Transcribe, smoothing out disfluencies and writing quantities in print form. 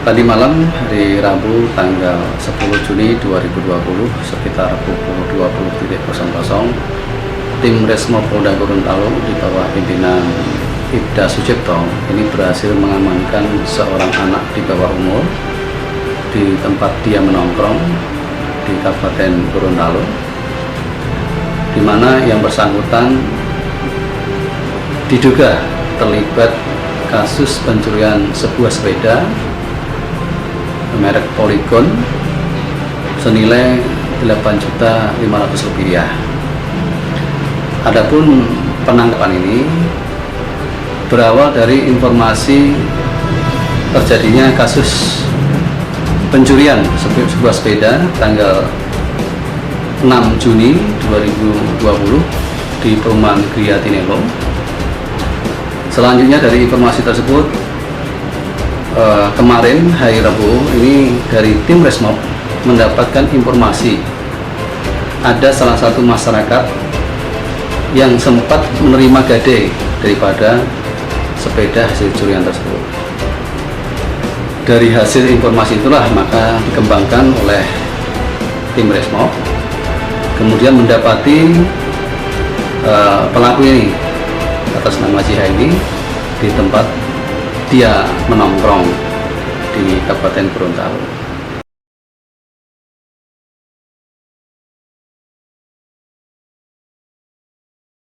Tadi malam hari Rabu tanggal 10 Juni 2020 sekitar pukul 20.00 tim Resmo Polda Gorontalo di bawah pimpinan Ibda Sucipto ini berhasil mengamankan seorang anak di bawah umur di tempat dia menongkrong di Kabupaten Gorontalo, di mana yang bersangkutan diduga terlibat kasus pencurian sebuah sepeda merek Polygon senilai Rp8.500.000. Adapun penangkapan ini berawal dari informasi terjadinya kasus pencurian sebuah sepeda tanggal 6 Juni 2020 di perumahan Gria Tinelo. Selanjutnya dari informasi tersebut, kemarin hari Rabu ini dari tim Resmob mendapatkan informasi ada salah satu masyarakat yang sempat menerima gade daripada sepeda hasil curian tersebut. Dari hasil informasi itulah maka dikembangkan oleh tim Resmob, kemudian mendapati pelaku ini atas nama Jiha ini di tempat dia menongkrong di Kabupaten Gorontalo.